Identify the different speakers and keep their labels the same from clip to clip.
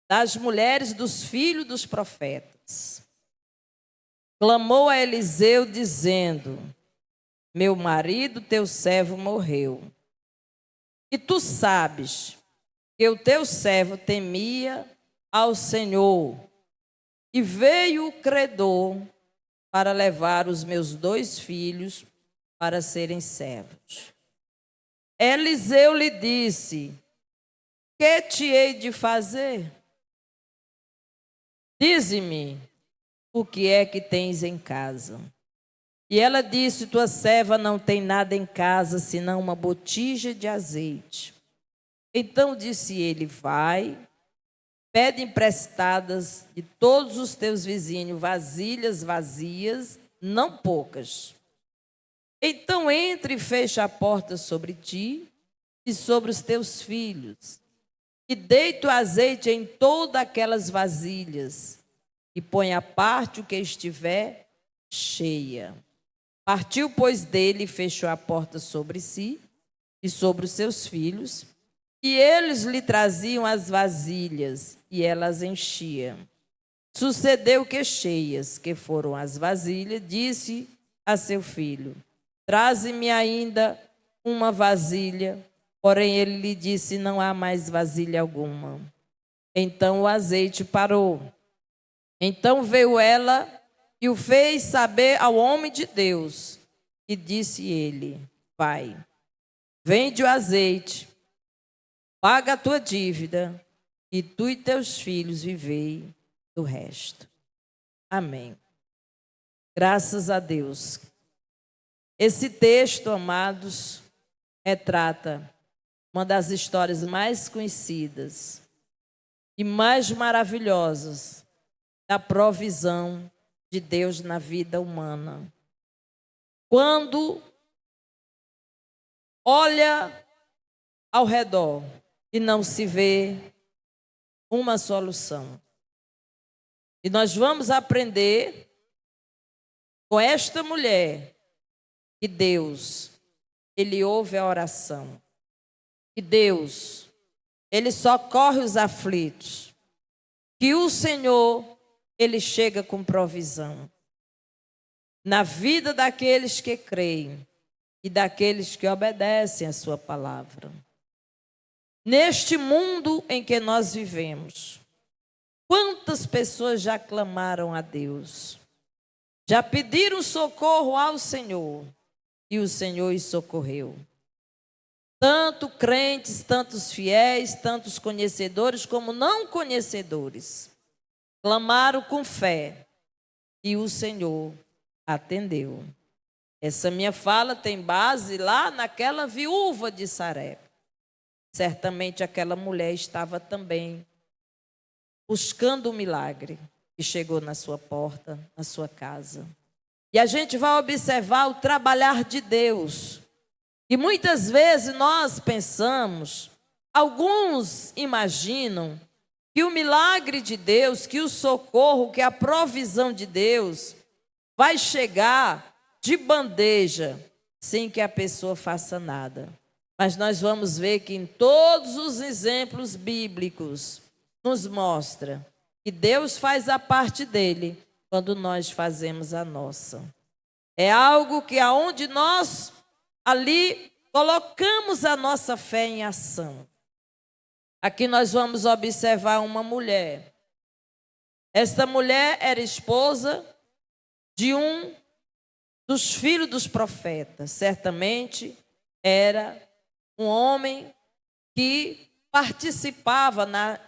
Speaker 1: das mulheres dos filhos dos profetas. Clamou a Eliseu, dizendo: meu marido, teu servo, morreu. E tu sabes que o teu servo temia ao Senhor, e veio o credor para levar os meus 2 filhos para serem servos. Eliseu lhe disse: que te hei de fazer? Dize-me, o que é que tens em casa? E ela disse: tua serva não tem nada em casa, senão uma botija de azeite. Então disse ele: vai, pede emprestadas de todos os teus vizinhos vasilhas vazias, não poucas. Então entre e fecha a porta sobre ti e sobre os teus filhos, e deita o azeite em todas aquelas vasilhas, e põe à parte o que estiver cheia. Partiu, pois, dele e fechou a porta sobre si e sobre os seus filhos, e eles lhe traziam as vasilhas, e elas enchiam. Sucedeu que, cheias que foram as vasilhas, disse a seu filho: traze-me ainda uma vasilha. Porém ele lhe disse: não há mais vasilha alguma. Então o azeite parou. Então veio ela e o fez saber ao homem de Deus. E disse ele: vai, vende o azeite, paga a tua dívida, e tu e teus filhos vivei do resto. Amém. Graças a Deus. Esse texto, amados, retrata uma das histórias mais conhecidas e mais maravilhosas da provisão de Deus na vida humana. Quando olha ao redor e não se vê uma solução. E nós vamos aprender com esta mulher que Deus, Ele ouve a oração. Que Deus, Ele socorre os aflitos. Que o Senhor, Ele chega com provisão na vida daqueles que creem e daqueles que obedecem a sua palavra. Neste mundo em que nós vivemos, quantas pessoas já clamaram a Deus, já pediram socorro ao Senhor, e o Senhor os socorreu. Tanto crentes, tantos fiéis, tantos conhecedores como não conhecedores, clamaram com fé, e o Senhor atendeu. Essa minha fala tem base lá naquela viúva de Sarepta. Certamente aquela mulher estava também buscando um milagre que chegou na sua porta, na sua casa. E a gente vai observar o trabalhar de Deus. E muitas vezes nós pensamos, alguns imaginam que o milagre de Deus, que o socorro, que a provisão de Deus vai chegar de bandeja, sem que a pessoa faça nada. Mas nós vamos ver que em todos os exemplos bíblicos nos mostra que Deus faz a parte dele quando nós fazemos a nossa. É algo que aonde nós ali colocamos a nossa fé em ação. Aqui nós vamos observar uma mulher. Esta mulher era esposa de um dos filhos dos profetas. Certamente era um homem que participava na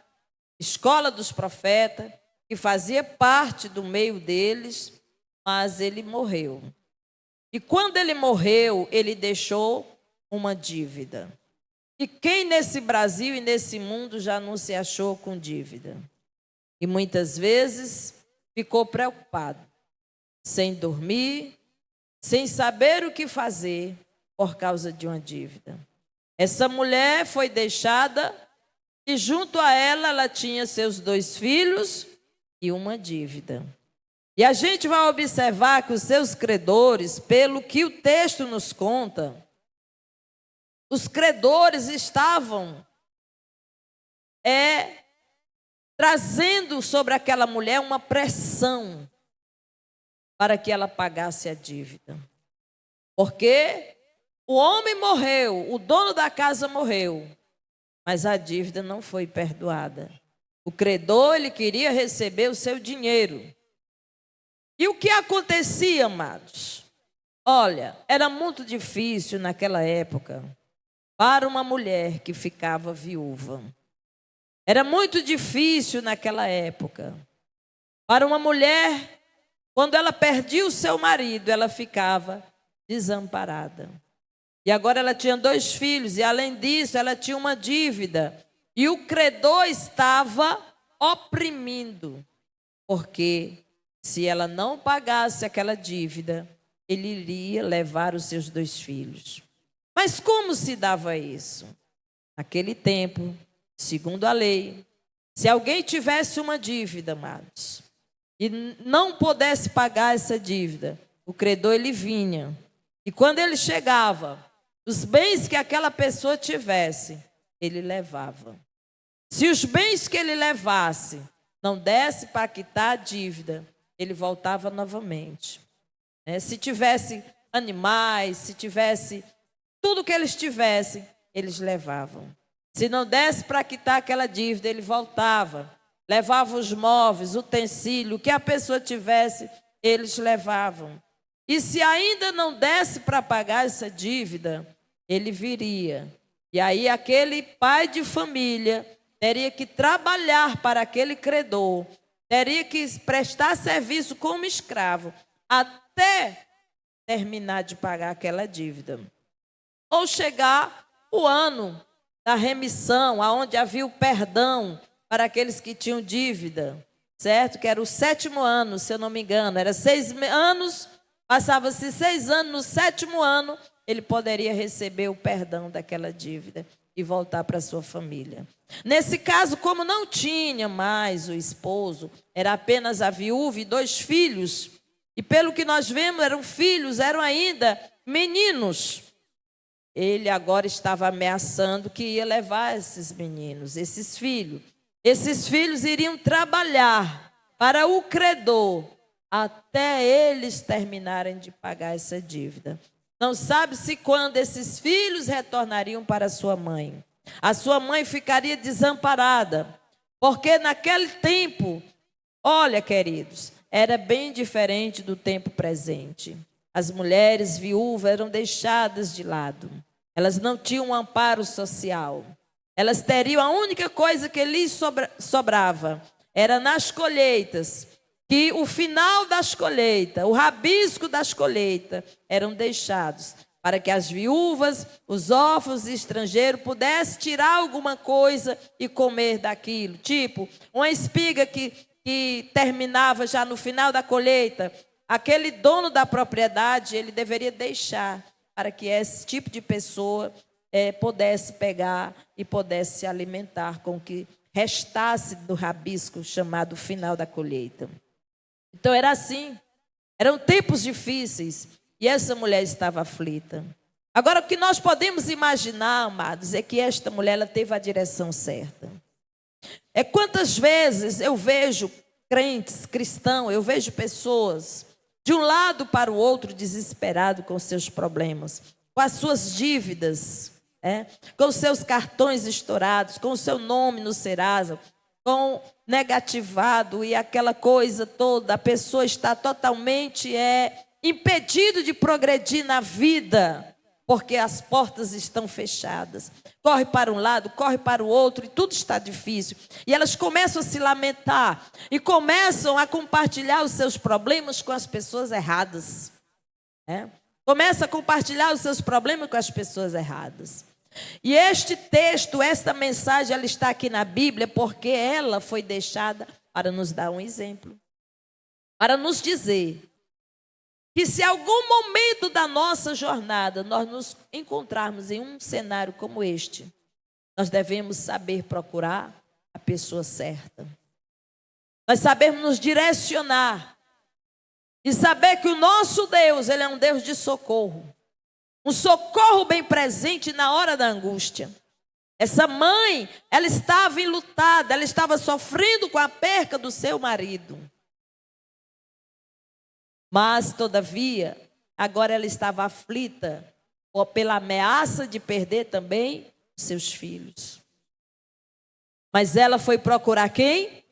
Speaker 1: escola dos profetas, que fazia parte do meio deles, mas ele morreu. E quando ele morreu, ele deixou uma dívida. E quem nesse Brasil e nesse mundo já não se achou com dívida? E muitas vezes ficou preocupado, sem dormir, sem saber o que fazer por causa de uma dívida. Essa mulher foi deixada e junto a ela, ela tinha seus 2 filhos e uma dívida. E a gente vai observar que os seus credores, pelo que o texto nos conta, os credores estavam trazendo sobre aquela mulher uma pressão para que ela pagasse a dívida. Porque o homem morreu, o dono da casa morreu, mas a dívida não foi perdoada. O credor, ele queria receber o seu dinheiro. E o que acontecia, amados? Olha, era muito difícil naquela época para uma mulher que ficava viúva. Era muito difícil naquela época para uma mulher, quando ela perdia o seu marido, ela ficava desamparada. E agora ela tinha 2 filhos e, além disso, ela tinha uma dívida. E o credor estava oprimindo, porque se ela não pagasse aquela dívida, ele iria levar os seus 2 filhos. Mas como se dava isso? Naquele tempo, segundo a lei, se alguém tivesse uma dívida, amados, e não pudesse pagar essa dívida, o credor ele vinha. E quando ele chegava, os bens que aquela pessoa tivesse, ele levava. Se os bens que ele levasse não desse para quitar a dívida, ele voltava novamente. Se tivesse animais, se tivesse tudo que eles tivessem, eles levavam. Se não desse para quitar aquela dívida, ele voltava. Levava os móveis, utensílio, o que a pessoa tivesse, eles levavam. E se ainda não desse para pagar essa dívida, ele viria. E aí aquele pai de família teria que trabalhar para aquele credor, teria que prestar serviço como escravo, até terminar de pagar aquela dívida. Ou chegar o ano da remissão, aonde havia o perdão para aqueles que tinham dívida, certo? Que era o 7º ano, se eu não me engano. Era 6 anos, passava-se 6 anos, no 7º ano, ele poderia receber o perdão daquela dívida e voltar para a sua família. Nesse caso, como não tinha mais o esposo, era apenas a viúva e 2 filhos, e pelo que nós vemos, eram filhos, eram ainda meninos. Ele agora estava ameaçando que ia levar esses meninos, esses filhos. Esses filhos iriam trabalhar para o credor até eles terminarem de pagar essa dívida. Não sabe-se quando esses filhos retornariam para sua mãe. A sua mãe ficaria desamparada, porque naquele tempo, olha, queridos, era bem diferente do tempo presente. As mulheres viúvas eram deixadas de lado. Elas não tinham um amparo social. Elas teriam, a única coisa que lhes sobrava era nas colheitas, que o final das colheitas, o rabisco das colheitas, eram deixados para que as viúvas, os órfãos e estrangeiros pudessem tirar alguma coisa e comer daquilo. Tipo, uma espiga que terminava já no final da colheita, aquele dono da propriedade, ele deveria deixar para que esse tipo de pessoa pudesse pegar e pudesse se alimentar com o que restasse do rabisco chamado final da colheita. Então era assim, eram tempos difíceis e essa mulher estava aflita. Agora o que nós podemos imaginar, amados, é que esta mulher ela teve a direção certa. Quantas vezes eu vejo crentes, cristãos, eu vejo pessoas de um lado para o outro desesperado com seus problemas, com as suas dívidas, com os seus cartões estourados, com o seu nome no Serasa, com negativado e aquela coisa toda. A pessoa está totalmente impedido de progredir na vida, porque as portas estão fechadas. Corre para um lado, corre para o outro e tudo está difícil. E elas começam a se lamentar e começam a compartilhar os seus problemas com as pessoas erradas. Começa a compartilhar os seus problemas com as pessoas erradas. E este texto, esta mensagem, ela está aqui na Bíblia porque ela foi deixada para nos dar um exemplo. Para nos dizer que se algum momento da nossa jornada nós nos encontrarmos em um cenário como este, nós devemos saber procurar a pessoa certa. Nós sabemos nos direcionar e saber que o nosso Deus, Ele é um Deus de socorro. Um socorro bem presente na hora da angústia. Essa mãe, ela estava enlutada, ela estava sofrendo com a perca do seu marido. Mas, todavia, agora ela estava aflita pela ameaça de perder também os seus filhos. Mas ela foi procurar quem?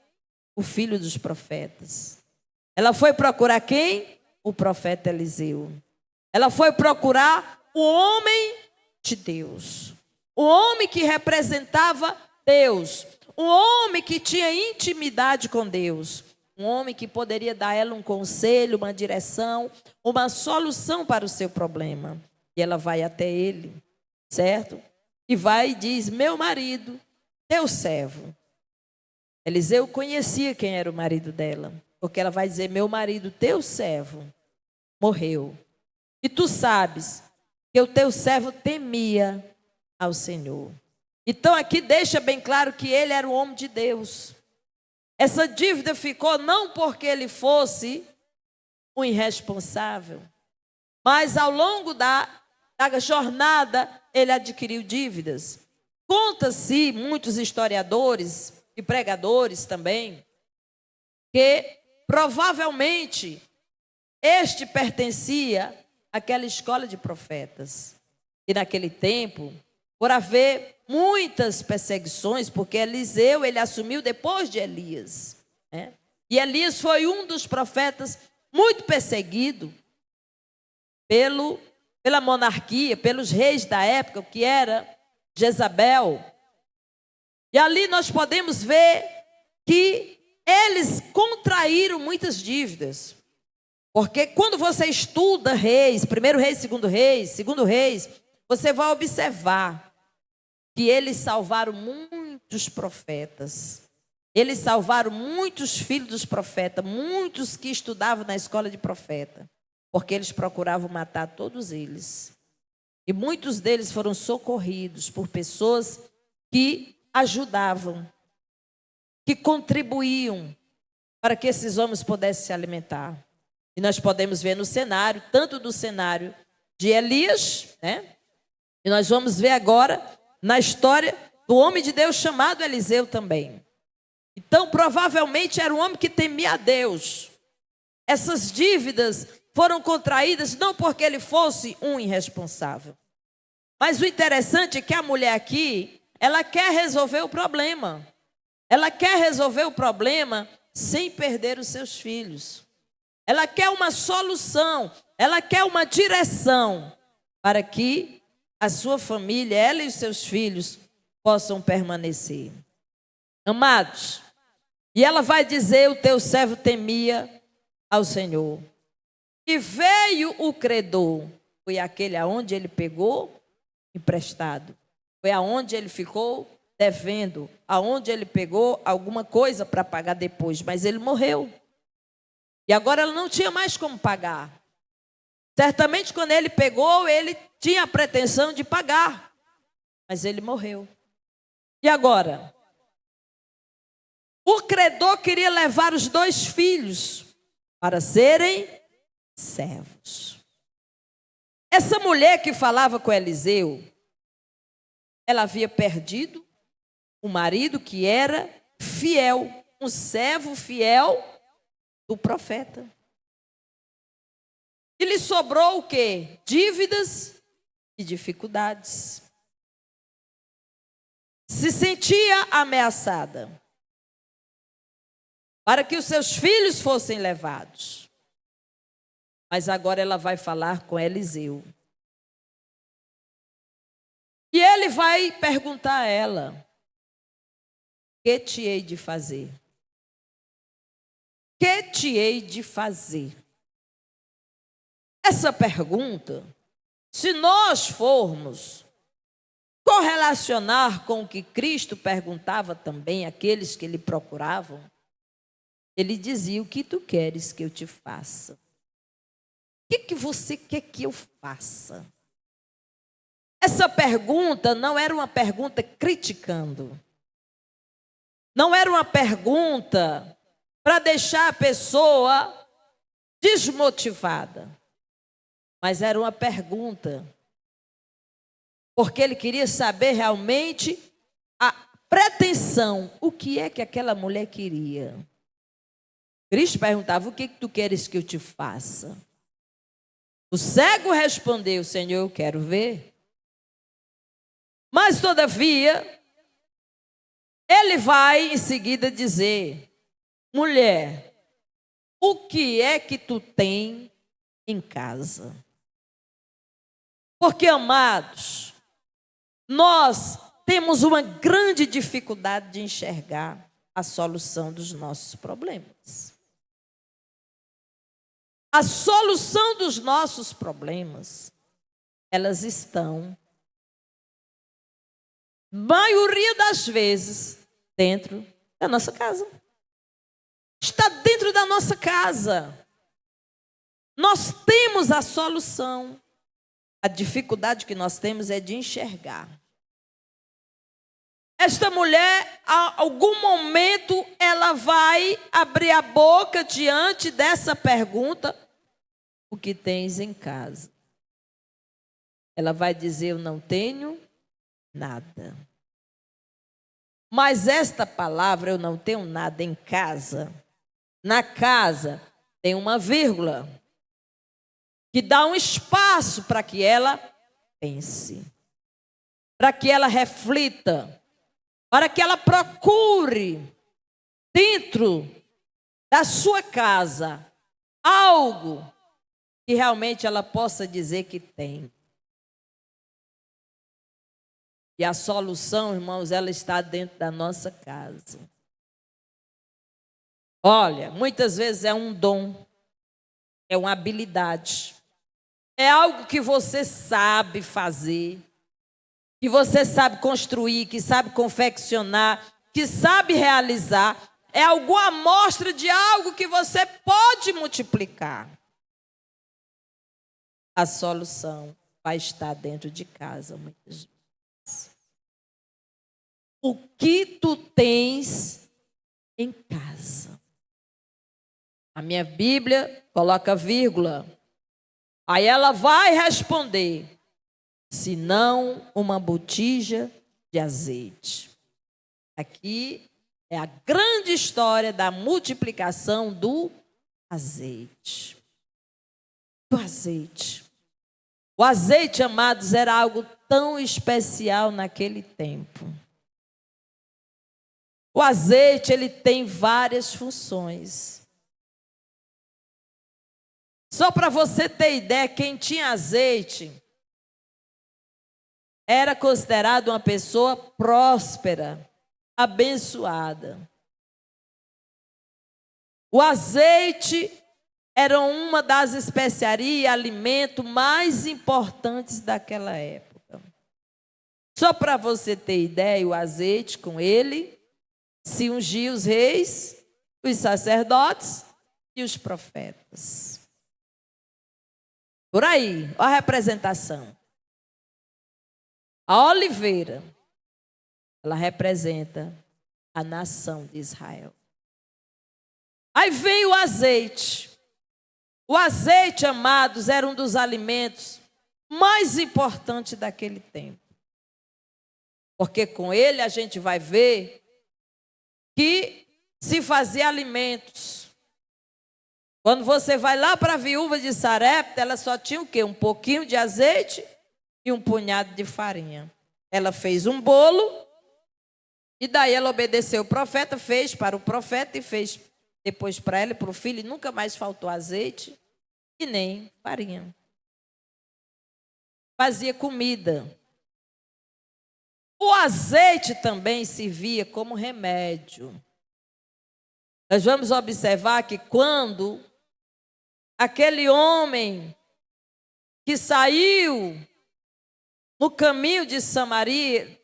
Speaker 1: O filho dos profetas. Ela foi procurar quem? O profeta Eliseu. Ela foi procurar o homem de Deus. O homem que representava Deus. Um homem que tinha intimidade com Deus. Um homem que poderia dar a ela um conselho, uma direção, uma solução para o seu problema. E ela vai até ele, certo? E vai e diz: meu marido, teu servo. Eliseu conhecia quem era o marido dela. Porque ela vai dizer: meu marido, teu servo, morreu. E tu sabes que o teu servo temia ao Senhor. Então aqui deixa bem claro que ele era o homem de Deus. Essa dívida ficou não porque ele fosse um irresponsável, mas ao longo da jornada ele adquiriu dívidas. Conta-se, muitos historiadores e pregadores também, que provavelmente este pertencia àquela escola de profetas. E naquele tempo, por haver muitas perseguições, porque Eliseu, ele assumiu depois de Elias, né? E Elias foi um dos profetas muito perseguido pela monarquia, pelos reis da época, que era Jezabel. E ali nós podemos ver que eles contraíram muitas dívidas. Porque quando você estuda Reis, primeiro Reis, segundo Reis, você vai observar que eles salvaram muitos profetas. Eles salvaram muitos filhos dos profetas, muitos que estudavam na escola de profeta, porque eles procuravam matar todos eles. E muitos deles foram socorridos por pessoas que ajudavam, que contribuíam para que esses homens pudessem se alimentar. E nós podemos ver no cenário, tanto do cenário de Elias, né? E nós vamos ver agora na história do homem de Deus chamado Eliseu também. Então, provavelmente era um homem que temia a Deus. Essas dívidas foram contraídas não porque ele fosse um irresponsável. Mas o interessante é que a mulher aqui, ela quer resolver o problema. Ela quer resolver o problema sem perder os seus filhos. Ela quer uma solução, ela quer uma direção para que a sua família, ela e os seus filhos, possam permanecer. Amados, e ela vai dizer: o teu servo temia ao Senhor. E veio o credor, foi aquele aonde ele pegou emprestado, foi aonde ele ficou devendo, aonde ele pegou alguma coisa para pagar depois, mas ele morreu. E agora ela não tinha mais como pagar. Certamente quando ele pegou, ele tinha a pretensão de pagar, mas ele morreu. E agora? O credor queria levar os 2 filhos para serem servos. Essa mulher que falava com Eliseu, ela havia perdido o marido que era fiel, um servo fiel do profeta. E lhe sobrou o quê? Dívidas e dificuldades. Se sentia ameaçada para que os seus filhos fossem levados. Mas agora ela vai falar com Eliseu. E ele vai perguntar a ela: que te hei de fazer? Que te hei de fazer? Essa pergunta, se nós formos correlacionar com o que Cristo perguntava também àqueles que lhe procuravam, ele dizia: o que tu queres que eu te faça? O que você quer que eu faça? Essa pergunta não era uma pergunta criticando. Não era uma pergunta para deixar a pessoa desmotivada. Mas era uma pergunta porque ele queria saber realmente a pretensão, o que é que aquela mulher queria? Cristo perguntava, o que tu queres que eu te faça? O cego respondeu, Senhor, eu quero ver. Mas, todavia, ele vai em seguida dizer, mulher, o que é que tu tem em casa? Porque, amados, nós temos uma grande dificuldade de enxergar a solução dos nossos problemas. A solução dos nossos problemas, elas estão, maioria das vezes, dentro da nossa casa. Está dentro da nossa casa. Nós temos a solução. A dificuldade que nós temos é de enxergar. Esta mulher, a algum momento, ela vai abrir a boca diante dessa pergunta: o que tens em casa? Ela vai dizer, eu não tenho nada. Mas esta palavra, eu não tenho nada em casa, na casa tem uma vírgula, que dá um espaço para que ela pense, para que ela reflita, para que ela procure dentro da sua casa algo que realmente ela possa dizer que tem. E a solução, irmãos, ela está dentro da nossa casa. Olha, muitas vezes é um dom, é uma habilidade, é algo que você sabe fazer, que você sabe construir, que sabe confeccionar, que sabe realizar. É alguma amostra de algo que você pode multiplicar. A solução vai estar dentro de casa, muitas vezes. O que tu tens em casa? A minha Bíblia coloca vírgula. Aí ela vai responder, senão uma botija de azeite. Aqui é a grande história da multiplicação do azeite. Do azeite. O azeite, amados, era algo tão especial naquele tempo. O azeite, ele tem várias funções. Só para você ter ideia, quem tinha azeite era considerado uma pessoa próspera, abençoada. O azeite era uma das especiarias e alimentos mais importantes daquela época. Só para você ter ideia, o azeite com ele se ungia os reis, os sacerdotes e os profetas. Por aí, olha a representação. A oliveira, ela representa a nação de Israel. Aí vem o azeite. O azeite, amados, era um dos alimentos mais importantes daquele tempo. Porque com ele a gente vai ver que se fazia alimentos. Quando você vai lá para a viúva de Sarepta, ela só tinha o quê? Um pouquinho de azeite e um punhado de farinha. Ela fez um bolo e daí ela obedeceu o profeta, fez para o profeta e fez depois para ela e para o filho. E nunca mais faltou azeite e nem farinha. Fazia comida. O azeite também servia como remédio. Nós vamos observar que quando aquele homem que saiu no caminho de Samaria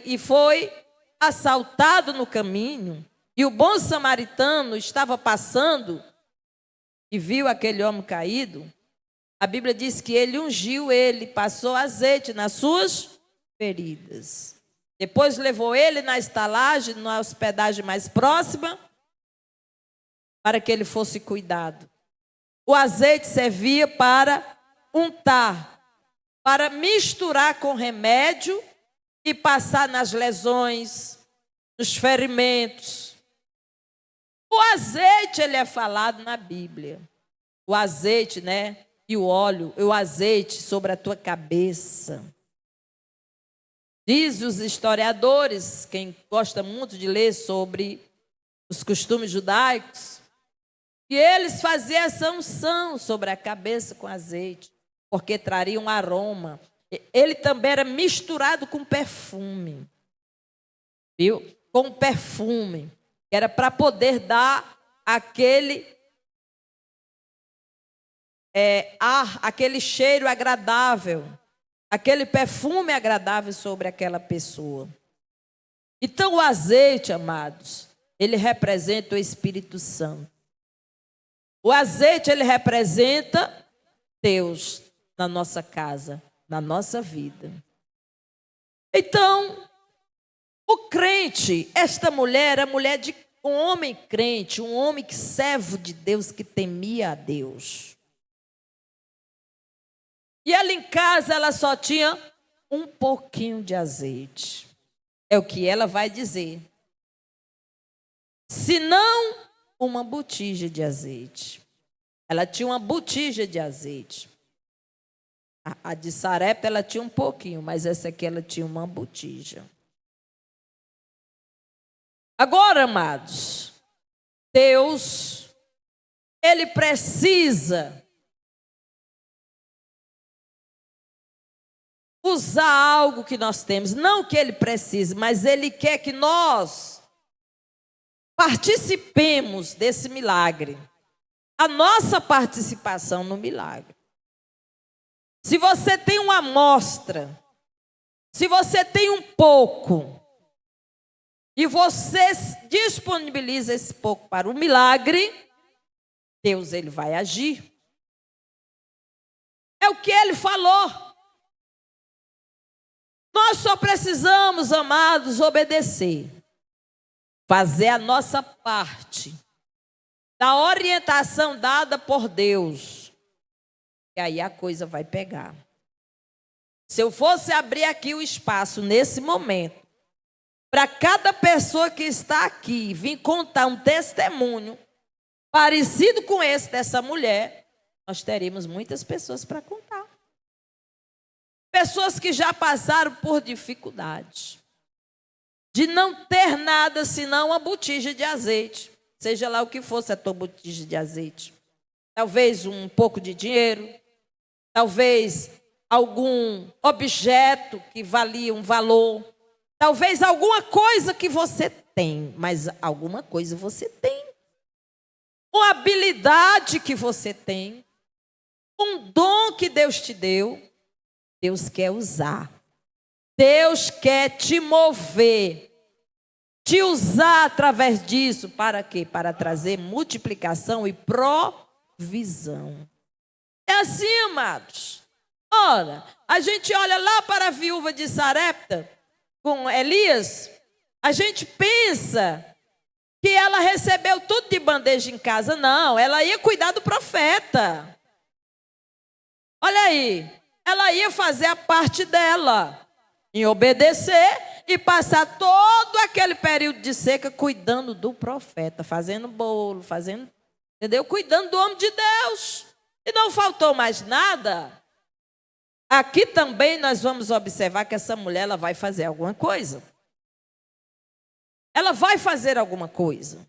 Speaker 1: e foi assaltado no caminho, e o bom samaritano estava passando e viu aquele homem caído, a Bíblia diz que ele ungiu ele, passou azeite nas suas feridas. Depois levou ele na estalagem, na hospedagem mais próxima, para que ele fosse cuidado. O azeite servia para untar, para misturar com remédio e passar nas lesões, nos ferimentos. O azeite, ele é falado na Bíblia. O azeite, né? E o óleo, o azeite sobre a tua cabeça. Diz os historiadores, quem gosta muito de ler sobre os costumes judaicos, que eles faziam essa unção sobre a cabeça com azeite, porque traria um aroma. Ele também era misturado com perfume, viu? Com perfume, que era para poder dar aquele ar, aquele cheiro agradável, aquele perfume agradável sobre aquela pessoa. Então o azeite, amados, ele representa o Espírito Santo. O azeite, ele representa Deus na nossa casa, na nossa vida. Então, o crente, esta mulher, a mulher de um homem crente, um homem que servo de Deus, que temia a Deus. E ela em casa, ela só tinha um pouquinho de azeite. É o que ela vai dizer. Se não, uma botija de azeite. Ela tinha uma botija de azeite. A de Sarepta, ela tinha um pouquinho, mas essa aqui ela tinha uma botija. Agora, amados, Deus, ele precisa usar algo que nós temos. Não que ele precise, mas ele quer que nós participemos desse milagre. A nossa participação no milagre. Se você tem uma amostra, se você tem um pouco, e você disponibiliza esse pouco para o milagre, Deus, ele vai agir. É o que ele falou. Nós só precisamos, amados, obedecer. Fazer a nossa parte da orientação dada por Deus. E aí a coisa vai pegar. Se eu fosse abrir aqui o espaço nesse momento, para cada pessoa que está aqui vir contar um testemunho parecido com esse dessa mulher, nós teríamos muitas pessoas para contar. Pessoas que já passaram por dificuldades, de não ter nada senão uma botija de azeite, seja lá o que fosse a tua botija de azeite. Talvez um pouco de dinheiro, talvez algum objeto que valia um valor, talvez alguma coisa que você tem, mas alguma coisa você tem. Uma habilidade que você tem, um dom que Deus te deu, Deus quer usar. Deus quer te mover, te usar através disso, para quê? Para trazer multiplicação e provisão. É assim, amados. Ora, a gente olha lá para a viúva de Sarepta, com Elias, a gente pensa que ela recebeu tudo de bandeja em casa. Não, ela ia cuidar do profeta. Olha aí, ela ia fazer a parte dela, em obedecer e passar todo aquele período de seca cuidando do profeta, fazendo bolo, fazendo, entendeu? Cuidando do homem de Deus. E não faltou mais nada. Aqui também nós vamos observar que essa mulher, ela vai fazer alguma coisa. Ela vai fazer alguma coisa.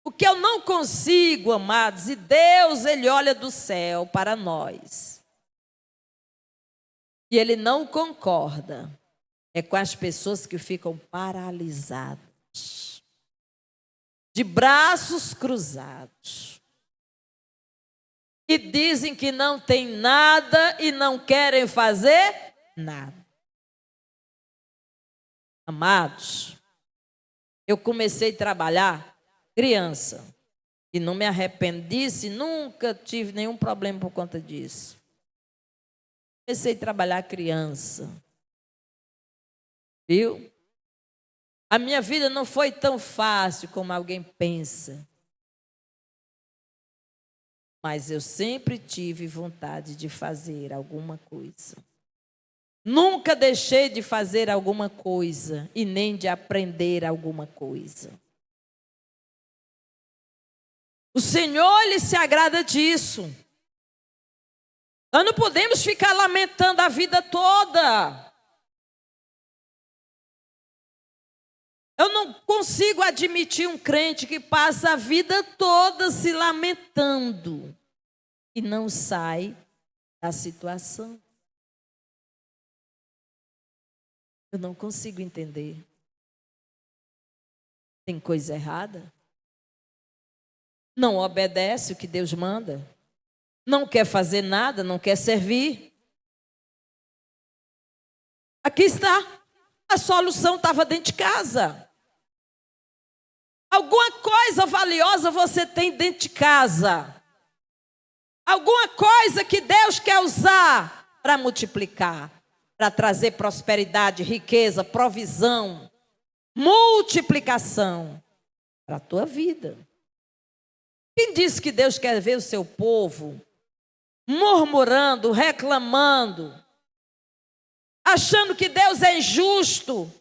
Speaker 1: O que eu não consigo, amados, e Deus, ele olha do céu para nós. E ele não concorda. É com as pessoas que ficam paralisadas, de braços cruzados. E dizem que não tem nada e não querem fazer nada. Amados, eu comecei a trabalhar criança. E não me arrependi, nunca tive nenhum problema por conta disso. Comecei a trabalhar criança. Viu? A minha vida não foi tão fácil como alguém pensa. Mas eu sempre tive vontade de fazer alguma coisa. Nunca deixei de fazer alguma coisa e nem de aprender alguma coisa. O Senhor, Ele se agrada disso. Nós não podemos ficar lamentando a vida toda. Eu não consigo admitir um crente que passa a vida toda se lamentando e não sai da situação. Eu não consigo entender. Tem coisa errada? Não obedece o que Deus manda? Não quer fazer nada, não quer servir? Aqui está. A solução estava dentro de casa. Alguma coisa valiosa você tem dentro de casa. Alguma coisa que Deus quer usar para multiplicar, para trazer prosperidade, riqueza, provisão, multiplicação para a tua vida. Quem disse que Deus quer ver o seu povo murmurando, reclamando, achando que Deus é injusto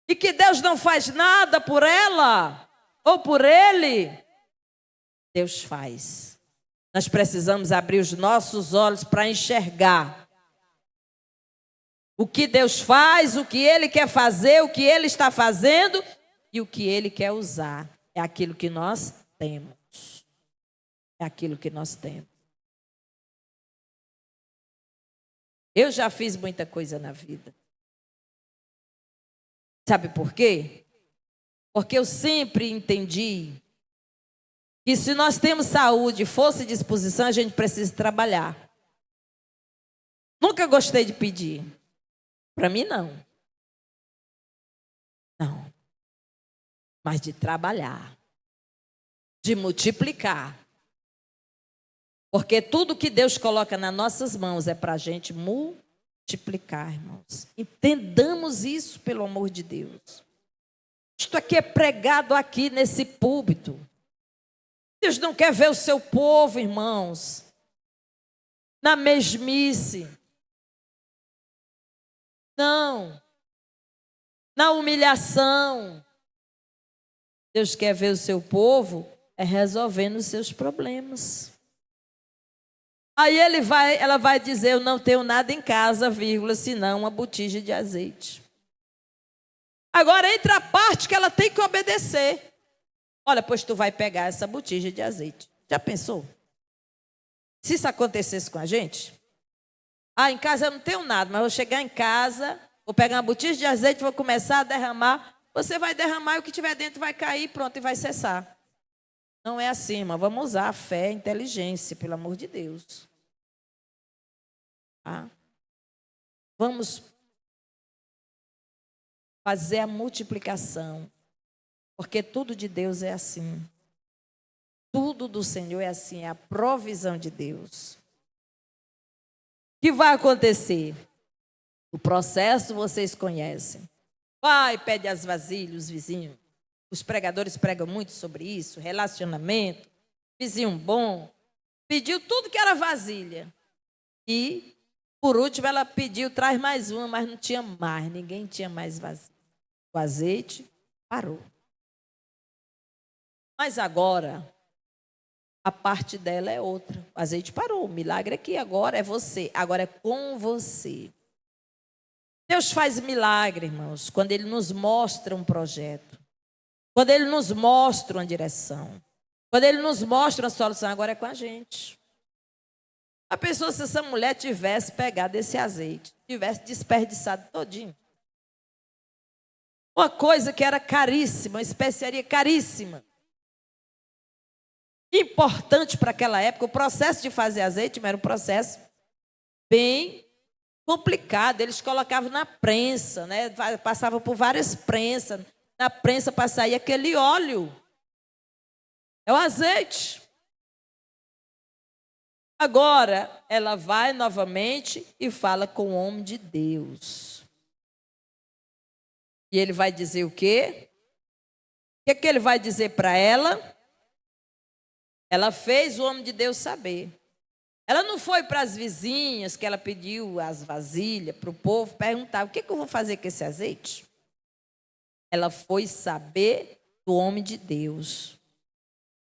Speaker 1: e que Deus não faz nada por ela ou por ele? Deus faz. Nós precisamos abrir os nossos olhos para enxergar o que Deus faz, o que Ele quer fazer, o que Ele está fazendo e o que Ele quer usar. É aquilo que nós temos. É aquilo que nós temos. Eu já fiz muita coisa na vida. Sabe por quê? Porque eu sempre entendi que se nós temos saúde, força e disposição, a gente precisa trabalhar. Nunca gostei de pedir. Para mim, não. Não. Mas de trabalhar. De multiplicar. Porque tudo que Deus coloca nas nossas mãos é para a gente multiplicar, irmãos. Entendamos isso, pelo amor de Deus. Isto aqui é pregado aqui nesse púlpito. Deus não quer ver o seu povo, irmãos, na mesmice. Não. Na humilhação. Deus quer ver o seu povo resolvendo os seus problemas. Aí ela vai dizer, eu não tenho nada em casa, vírgula, senão uma botija de azeite. Agora entra a parte que ela tem que obedecer. Olha, pois tu vai pegar essa botija de azeite. Já pensou? Se isso acontecesse com a gente? Em casa eu não tenho nada, mas vou chegar em casa, vou pegar uma botija de azeite, vou começar a derramar. Você vai derramar e o que tiver dentro vai cair, pronto, e vai cessar. Não é assim, mas vamos usar a fé, a inteligência, pelo amor de Deus. Tá? Vamos fazer a multiplicação. Porque tudo de Deus é assim. Tudo do Senhor é assim, é a provisão de Deus. O que vai acontecer? O processo vocês conhecem. Vai, pede as vasilhas, os vizinhos. Os pregadores pregam muito sobre isso, relacionamento, vizinho bom. Pediu tudo que era vasilha. E, por último, ela pediu, traz mais uma, mas não tinha mais. Ninguém tinha mais vasilha. O azeite parou. Mas agora, a parte dela é outra. O azeite parou. O milagre aqui agora é você. Agora é com você. Deus faz milagre, irmãos, quando Ele nos mostra um projeto. Quando Ele nos mostra uma direção. Quando Ele nos mostra uma solução. Agora é com a gente. A pessoa, se essa mulher tivesse pegado esse azeite, tivesse desperdiçado todinho. Uma coisa que era caríssima, uma especiaria caríssima. Importante para aquela época, o processo de fazer azeite era um processo bem complicado. Eles colocavam na prensa, né? Passavam por várias prensas. Na prensa para sair aquele óleo. É o azeite. Agora, ela vai novamente e fala com o homem de Deus. E ele vai dizer o quê? O que ele vai dizer para ela? Ela fez o homem de Deus saber. Ela não foi para as vizinhas que ela pediu as vasilhas para o povo perguntar: o que eu vou fazer com esse azeite? Ela foi saber do homem de Deus.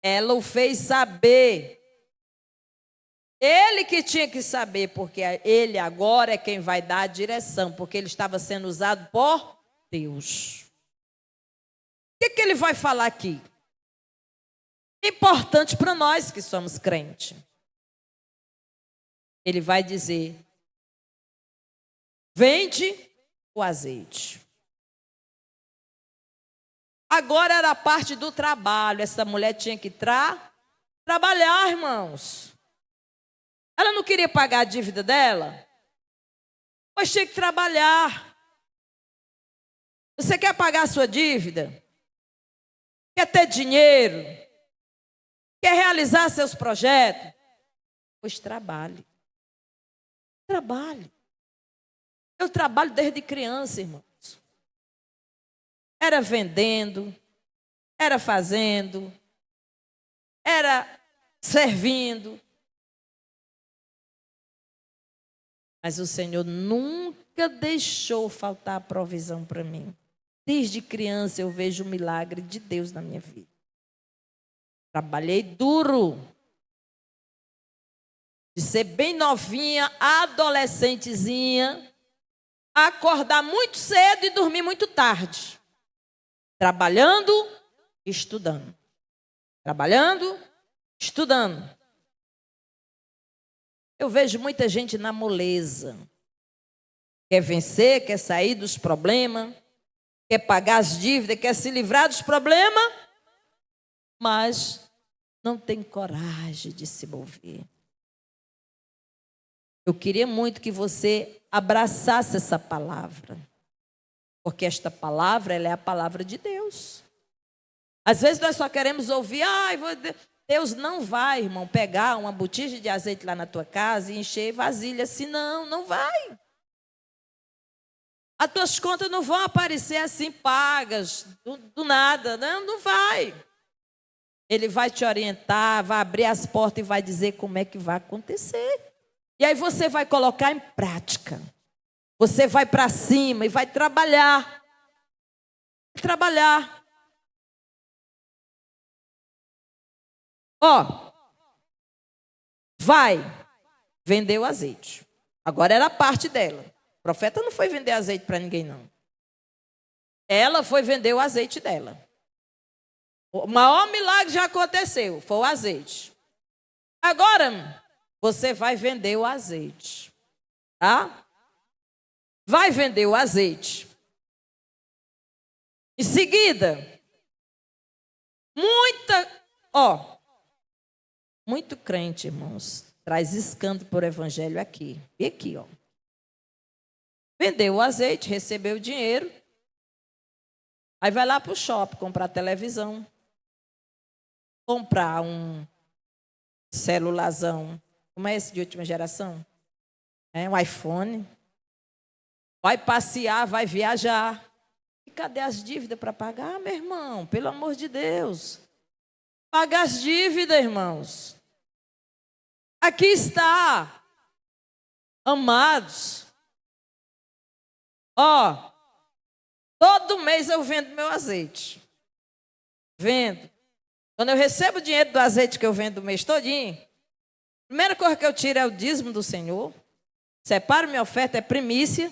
Speaker 1: Ela o fez saber. Ele que tinha que saber, porque ele agora é quem vai dar a direção, porque ele estava sendo usado por Deus. O que ele vai falar aqui? Importante para nós que somos crentes. Ele vai dizer: vende o azeite. Agora era a parte do trabalho. Essa mulher tinha que trabalhar, irmãos. Ela não queria pagar a dívida dela, mas tinha que trabalhar. Você quer pagar a sua dívida? Quer ter dinheiro? Quer realizar seus projetos? Pois trabalhe. Trabalhe. Eu trabalho desde criança, irmãos. Era vendendo, era fazendo, era servindo. Mas o Senhor nunca deixou faltar a provisão para mim. Desde criança eu vejo o milagre de Deus na minha vida. Trabalhei duro. De ser bem novinha, adolescentezinha, acordar muito cedo e dormir muito tarde. Trabalhando e estudando. Trabalhando, estudando. Eu vejo muita gente na moleza. Quer vencer, quer sair dos problemas, quer pagar as dívidas, quer se livrar dos problemas, mas não tem coragem de se mover. Eu queria muito que você abraçasse essa palavra, porque esta palavra, ela é a palavra de Deus. Às vezes nós só queremos ouvir: Deus não vai, irmão, pegar uma botija de azeite lá na tua casa e encher vasilha assim. Não vai. As tuas contas não vão aparecer assim pagas, do nada, não vai. Ele vai te orientar, vai abrir as portas e vai dizer como é que vai acontecer. E aí você vai colocar em prática. Você vai para cima e vai trabalhar. Trabalhar. Vai vender o azeite. Agora era a parte dela. O profeta não foi vender azeite para ninguém, não. Ela foi vender o azeite dela. O maior milagre já aconteceu, foi o azeite. Agora, você vai vender o azeite. Tá? Vai vender o azeite. Em seguida, muito crente, irmãos, traz escândalo por evangelho aqui. E aqui, vendeu o azeite, recebeu o dinheiro. Aí vai lá para o shopping comprar televisão. Comprar um celularzão. Como é esse de última geração? Um iPhone. Vai passear, vai viajar. E cadê as dívidas para pagar, meu irmão? Pelo amor de Deus. Paga as dívidas, irmãos. Aqui está. Amados. Todo mês eu vendo meu azeite. Vendo. Quando eu recebo o dinheiro do azeite que eu vendo o mês todinho, a primeira coisa que eu tiro é o dízimo do Senhor. Separo minha oferta, é primícia.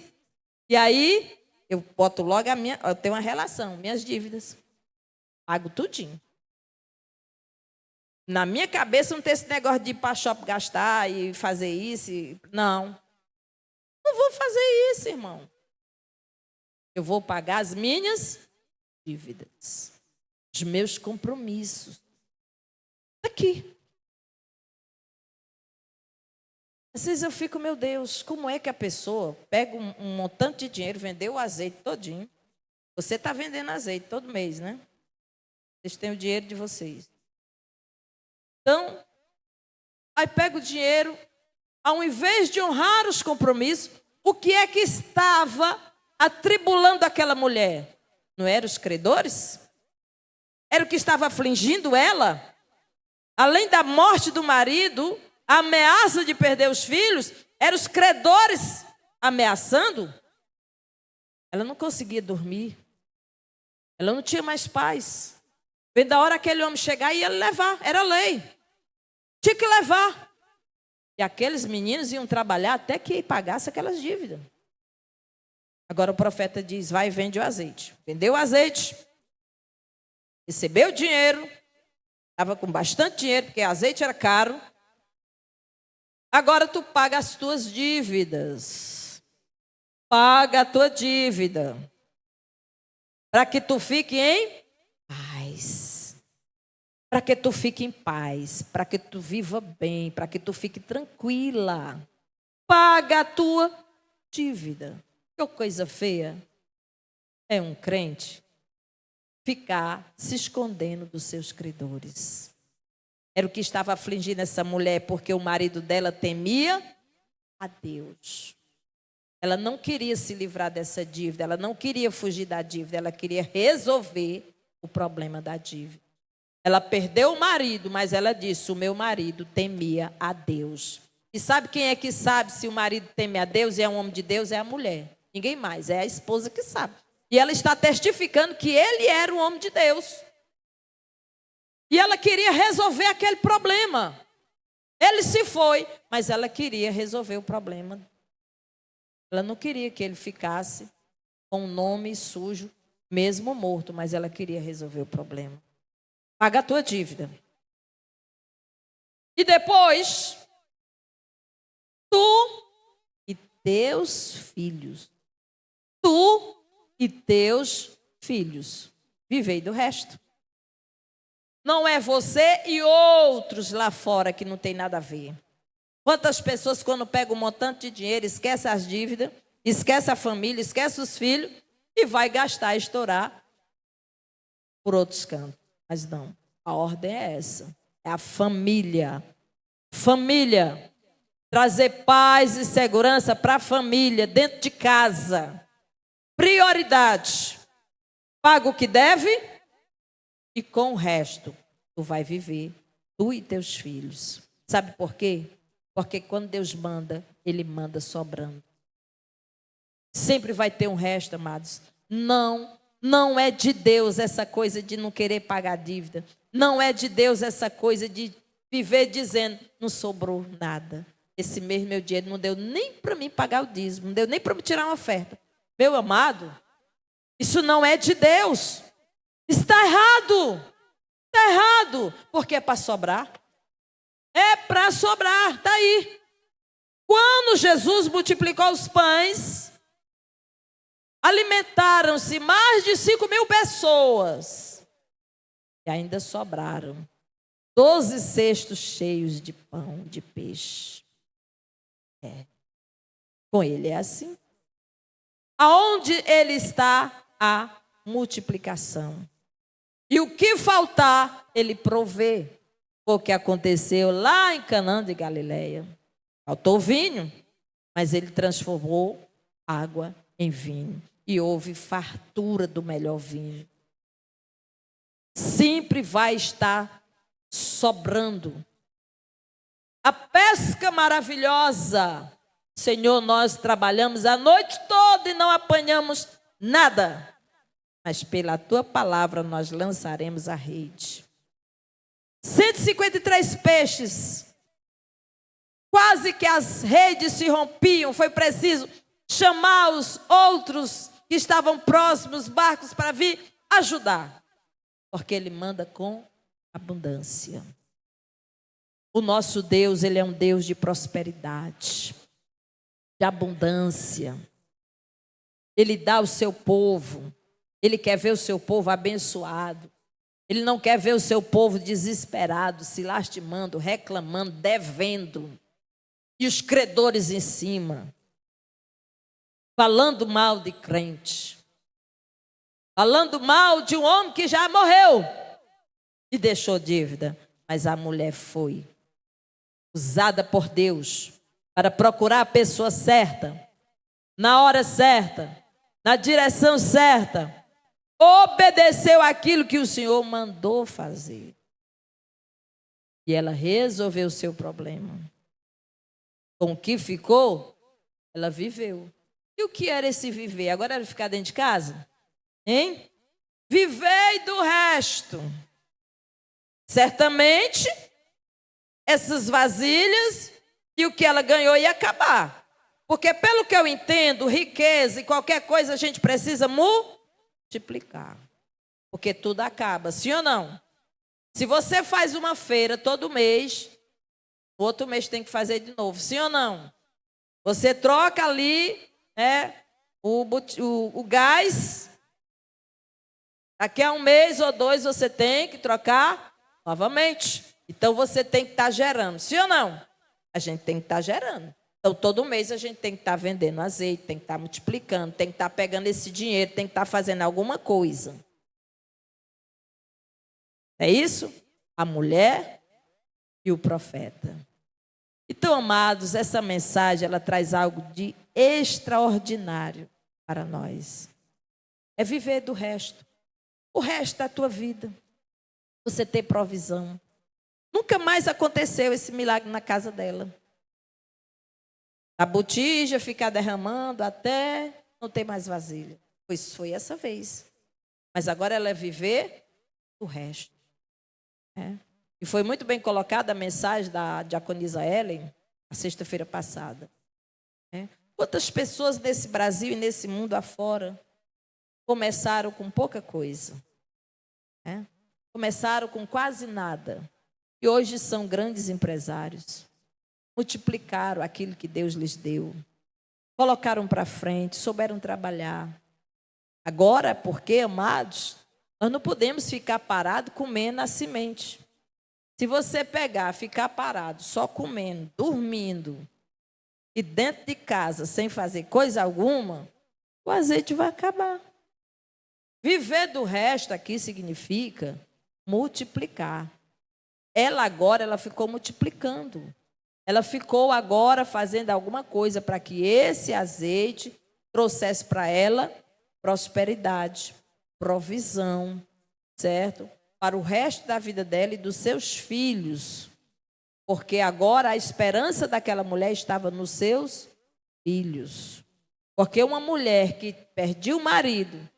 Speaker 1: E aí, eu boto logo eu tenho uma relação, minhas dívidas. Pago tudinho. Na minha cabeça não tem esse negócio de ir para shopping gastar e fazer isso. Não. Não vou fazer isso, irmão. Eu vou pagar as minhas dívidas. Os meus compromissos. Aqui. Às vezes eu fico, meu Deus, como é que a pessoa pega um montante de dinheiro, vendeu o azeite todinho. Você está vendendo azeite todo mês, né? Vocês têm o dinheiro de vocês. Então, aí pega o dinheiro, ao invés de honrar os compromissos, o que é que estava atribulando aquela mulher? Não eram os credores? Era o que estava afligindo ela? Além da morte do marido, a ameaça de perder os filhos, eram os credores ameaçando, ela não conseguia dormir. Ela não tinha mais paz. Vem da hora aquele homem chegar e ia levar, era lei. Tinha que levar. E aqueles meninos iam trabalhar até que pagasse aquelas dívidas. Agora o profeta diz, vai e vende o azeite. Vendeu o azeite, recebeu o dinheiro, estava com bastante dinheiro, porque o azeite era caro. Agora tu paga as tuas dívidas. Paga a tua dívida. Para que tu fique em paz. Para que tu fique em paz. Para que tu viva bem. Para que tu fique tranquila. Paga a tua dívida. Que coisa feia é um crente ficar se escondendo dos seus credores. Era o que estava afligindo essa mulher, porque o marido dela temia a Deus. Ela não queria se livrar dessa dívida, ela não queria fugir da dívida, ela queria resolver o problema da dívida. Ela perdeu o marido, mas ela disse, o meu marido temia a Deus. E sabe quem é que sabe se o marido teme a Deus e é um homem de Deus? É a mulher. Ninguém mais, é a esposa que sabe. E ela está testificando que ele era um homem de Deus. E ela queria resolver aquele problema. Ele se foi, mas ela queria resolver o problema. Ela não queria que ele ficasse com um nome sujo, mesmo morto, mas ela queria resolver o problema. Paga a tua dívida. E depois, tu e teus filhos. Tu e teus filhos. Vivei do resto. Não é você e outros lá fora que não tem nada a ver. Quantas pessoas quando pegam um montante de dinheiro, esquece as dívidas, esquece a família, esquece os filhos e vai gastar, estourar por outros cantos. Mas não, a ordem é essa. É a família. Família. Trazer paz e segurança para a família, dentro de casa. Prioridade. Paga o que deve e com o resto tu vai viver, tu e teus filhos. Sabe por quê? Porque quando Deus manda, Ele manda sobrando. Sempre vai ter um resto, amados. Não é de Deus essa coisa de não querer pagar dívida. Não é de Deus essa coisa de viver dizendo, não sobrou nada. Esse mês meu dinheiro não deu nem para mim pagar o dízimo, não deu nem para me tirar uma oferta. Meu amado, isso não é de Deus. Está errado. Está errado. Porque é para sobrar. É para sobrar. Está aí. Quando Jesus multiplicou os pães, alimentaram-se mais de 5.000 pessoas. E ainda sobraram 12 cestos cheios de pão, de peixe. Com Ele é assim. Aonde Ele está, a multiplicação. E o que faltar, Ele provê. O que aconteceu lá em Canaã de Galileia. Faltou vinho, mas Ele transformou água em vinho. E houve fartura do melhor vinho. Sempre vai estar sobrando. A pesca maravilhosa. Senhor, nós trabalhamos a noite toda e não apanhamos nada. Mas pela tua palavra nós lançaremos a rede. 153 peixes. Quase que as redes se rompiam. Foi preciso chamar os outros que estavam próximos, barcos, para vir ajudar. Porque Ele manda com abundância. O nosso Deus, Ele é um Deus de prosperidade, de abundância. Ele dá ao seu povo. Ele quer ver o seu povo abençoado. Ele não quer ver o seu povo desesperado, se lastimando, reclamando, devendo. E os credores em cima. Falando mal de crente. Falando mal de um homem que já morreu. E deixou dívida. Mas a mulher foi usada por Deus para procurar a pessoa certa, na hora certa, na direção certa. Obedeceu aquilo que o Senhor mandou fazer. E ela resolveu o seu problema. Com o que ficou, ela viveu. E o que era esse viver? Agora era ficar dentro de casa? Hein? Vivei do resto. Certamente, essas vasilhas e o que ela ganhou ia acabar. Porque, pelo que eu entendo, riqueza e qualquer coisa a gente precisa multiplicar. Porque tudo acaba, sim ou não? Se você faz uma feira todo mês, o outro mês tem que fazer de novo, sim ou não? Você troca ali o gás, daqui a um mês ou dois você tem que trocar novamente. Então você tem que estar gerando, sim ou não? A gente tem que estar gerando. Então todo mês a gente tem que estar vendendo azeite, tem que estar multiplicando, tem que estar pegando esse dinheiro, tem que estar fazendo alguma coisa. É isso? A mulher e o profeta. Então, amados, essa mensagem ela traz algo de extraordinário para nós. É viver do resto. O resto da tua vida. Você ter provisão. Nunca mais aconteceu esse milagre na casa dela. A botija ficar derramando até não ter mais vasilha. Pois foi essa vez. Mas agora ela é viver o resto. E foi muito bem colocada a mensagem da diaconisa Ellen, a sexta-feira passada. Quantas pessoas nesse Brasil e nesse mundo afora começaram com pouca coisa? Começaram com quase nada. E hoje são grandes empresários. Multiplicaram aquilo que Deus lhes deu. Colocaram para frente, souberam trabalhar. Agora, porque, amados, nós não podemos ficar parados comendo a semente. Se você pegar, ficar parado, só comendo, dormindo, e dentro de casa, sem fazer coisa alguma, o azeite vai acabar. Viver do resto aqui significa multiplicar. Ela ficou multiplicando. Ela ficou agora fazendo alguma coisa para que esse azeite trouxesse para ela prosperidade, provisão, certo? Para o resto da vida dela e dos seus filhos. Porque agora a esperança daquela mulher estava nos seus filhos. Porque uma mulher que perdia o marido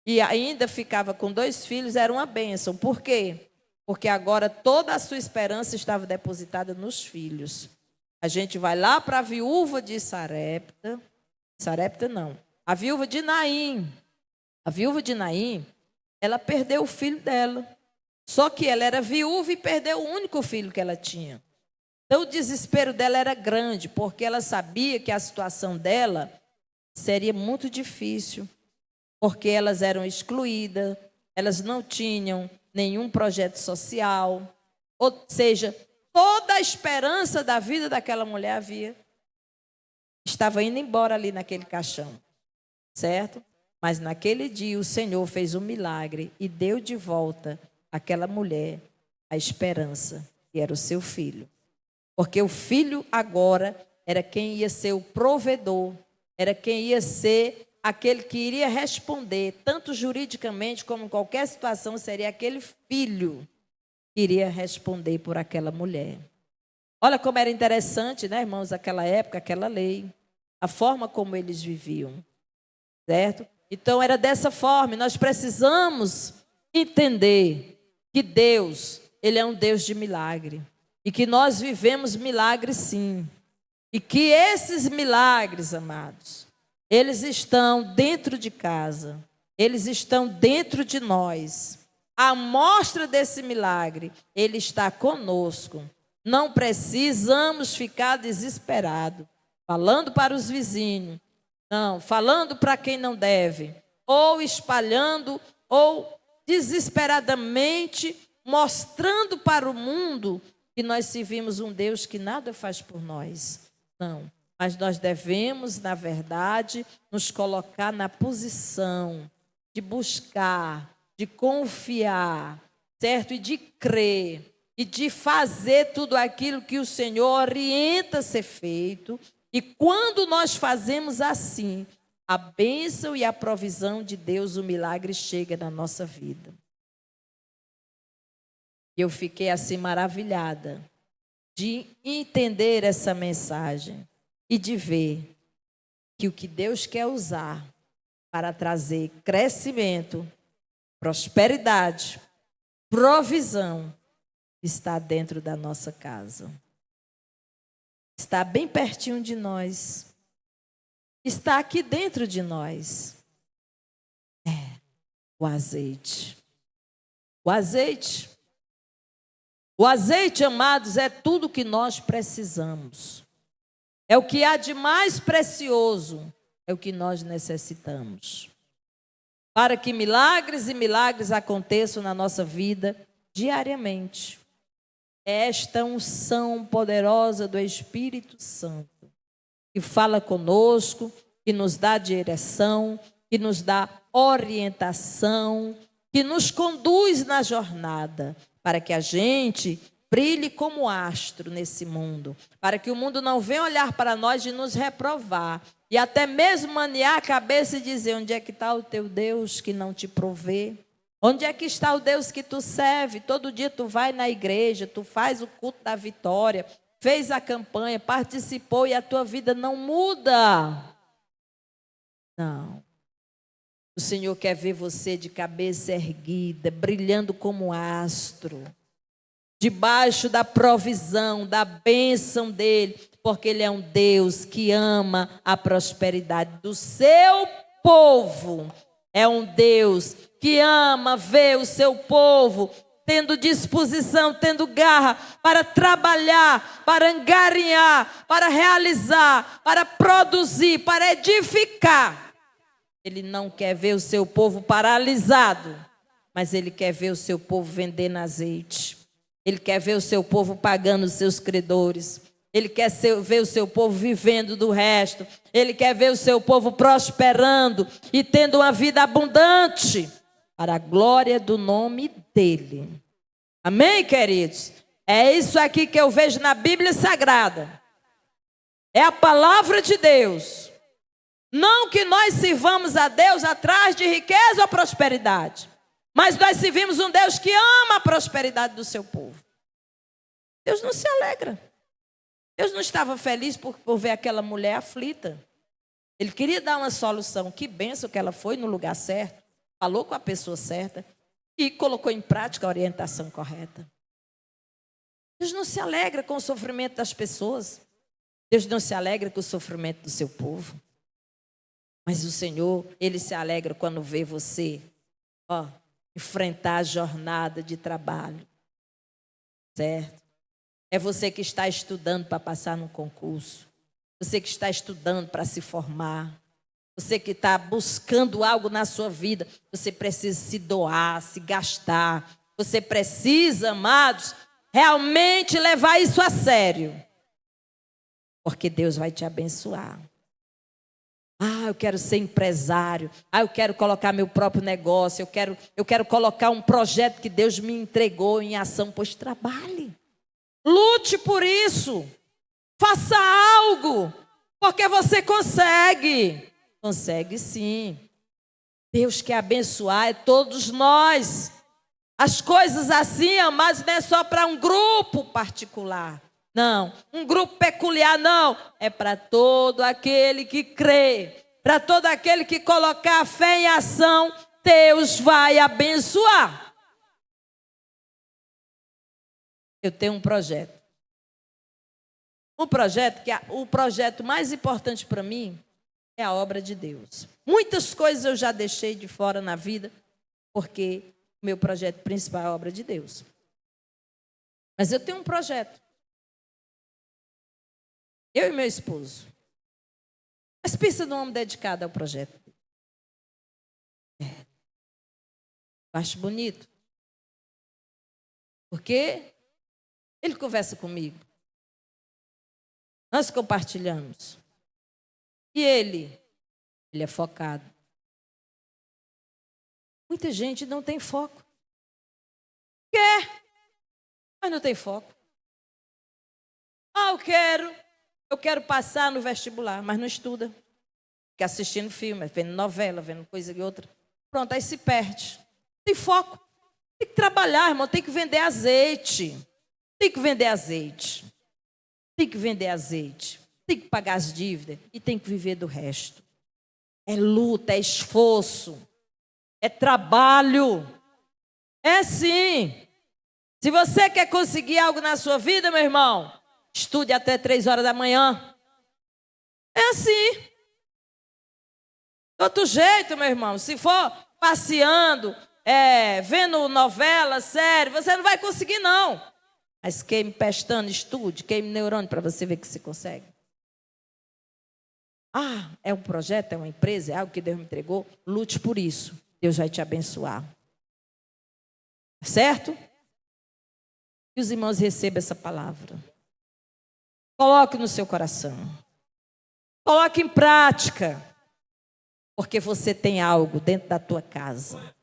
Speaker 1: e ainda ficava com 2 filhos era uma bênção. Por quê? Porque agora toda a sua esperança estava depositada nos filhos. A gente vai lá para a viúva de Sarepta. Sarepta não. A viúva de Naim. A viúva de Naim, ela perdeu o filho dela. Só que ela era viúva e perdeu o único filho que ela tinha. Então o desespero dela era grande, porque ela sabia que a situação dela seria muito difícil. Porque elas eram excluídas, elas não tinham nenhum projeto social. Ou seja, toda a esperança da vida daquela mulher estava indo embora ali naquele caixão. Certo? Mas naquele dia o Senhor fez um milagre e deu de volta àquela mulher a esperança, que era o seu filho. Porque o filho agora era quem ia ser o provedor, era quem ia ser aquele que iria responder, tanto juridicamente como em qualquer situação, seria aquele filho que iria responder por aquela mulher. Olha como era interessante, né, irmãos, aquela época, aquela lei, a forma como eles viviam, certo? Então era dessa forma, e nós precisamos entender que Deus, Ele é um Deus de milagre, e que nós vivemos milagres sim, e que esses milagres, amados, eles estão dentro de casa, eles estão dentro de nós. A amostra desse milagre, ele está conosco. Não precisamos ficar desesperados, falando para os vizinhos, não, falando para quem não deve, ou espalhando, ou desesperadamente mostrando para o mundo que nós servimos um Deus que nada faz por nós. Não. Mas nós devemos, na verdade, nos colocar na posição de buscar, de confiar, certo? E de crer, e de fazer tudo aquilo que o Senhor orienta a ser feito. E quando nós fazemos assim, a bênção e a provisão de Deus, o milagre chega na nossa vida. Eu fiquei assim maravilhada de entender essa mensagem e de ver que o que Deus quer usar para trazer crescimento, prosperidade, provisão, está dentro da nossa casa. Está bem pertinho de nós. Está aqui dentro de nós. O azeite. O azeite. O azeite, amados, é tudo que nós precisamos. É o que há de mais precioso. É o que nós necessitamos. Para que milagres e milagres aconteçam na nossa vida diariamente. Esta unção poderosa do Espírito Santo, que fala conosco, que nos dá direção, que nos dá orientação, que nos conduz na jornada, para que a gente brilhe como astro nesse mundo, para que o mundo não venha olhar para nós e nos reprovar, e até mesmo manear a cabeça e dizer: onde é que está o teu Deus que não te provê? Onde é que está o Deus que tu serve? Todo dia tu vai na igreja, tu faz o culto da vitória, fez a campanha, participou e a tua vida não muda. Não. O Senhor quer ver você de cabeça erguida, brilhando como astro, debaixo da provisão, da bênção dEle, porque Ele é um Deus que ama a prosperidade do seu povo. É um Deus que ama ver o seu povo tendo disposição, tendo garra para trabalhar, para angariar, para realizar, para produzir, para edificar. Ele não quer ver o seu povo paralisado, mas Ele quer ver o seu povo vendendo azeite. Ele quer ver o seu povo pagando os seus credores. Ele quer ver o seu povo vivendo do resto. Ele quer ver o seu povo prosperando e tendo uma vida abundante para a glória do nome dEle. Amém, queridos? É isso aqui que eu vejo na Bíblia Sagrada. É a palavra de Deus. Não que nós sirvamos a Deus atrás de riqueza ou prosperidade, mas nós servimos um Deus que ama a prosperidade do seu povo. Deus não se alegra. Deus não estava feliz por ver aquela mulher aflita. Ele queria dar uma solução. Que bênção que ela foi no lugar certo, falou com a pessoa certa e colocou em prática a orientação correta. Deus não se alegra com o sofrimento das pessoas. Deus não se alegra com o sofrimento do seu povo. Mas o Senhor, Ele se alegra quando vê você, enfrentar a jornada de trabalho. Certo? É você que está estudando para passar num concurso. Você que está estudando para se formar. Você que está buscando algo na sua vida. Você precisa se doar, se gastar. Você precisa, amados, realmente levar isso a sério. Porque Deus vai te abençoar. Eu quero ser empresário. Eu quero colocar meu próprio negócio. Eu quero colocar um projeto que Deus me entregou em ação. Pois trabalhe. Lute por isso. Faça algo. Porque você consegue. Consegue sim. Deus quer abençoar todos nós. As coisas assim, amados, não é só para um grupo particular. Não, um grupo peculiar não. É para todo aquele que crê. Para todo aquele que colocar a fé em ação, Deus vai abençoar. Eu tenho um projeto. O projeto mais importante para mim é a obra de Deus. Muitas coisas eu já deixei de fora na vida, porque o meu projeto principal é a obra de Deus. Mas eu tenho um projeto. Eu e meu esposo. Mas pensa num homem dedicado ao projeto. Eu acho bonito. Porque ele conversa comigo. Nós compartilhamos. E ele é focado. Muita gente não tem foco. Quer, mas não tem foco. Eu quero passar no vestibular, mas não estuda. Fica assistindo filme, vendo novela, vendo coisa e outra. Pronto, aí se perde. Tem foco. Tem que trabalhar, irmão, tem que vender azeite. Tem que vender azeite. tem que vender azeite, tem que pagar as dívidas e tem que viver do resto. É luta, é esforço, é trabalho. É sim. Se você quer conseguir algo na sua vida, meu irmão, estude até 3 horas da manhã. É assim. De outro jeito, meu irmão, se for passeando, vendo novela, série, você não vai conseguir, não. Mas queime pestana, estude, queime neurônio para você ver que você consegue. Ah, é um projeto, é uma empresa, é algo que Deus me entregou. Lute por isso. Deus vai te abençoar. Certo? Que os irmãos recebam essa palavra. Coloque no seu coração. Coloque em prática. Porque você tem algo dentro da tua casa.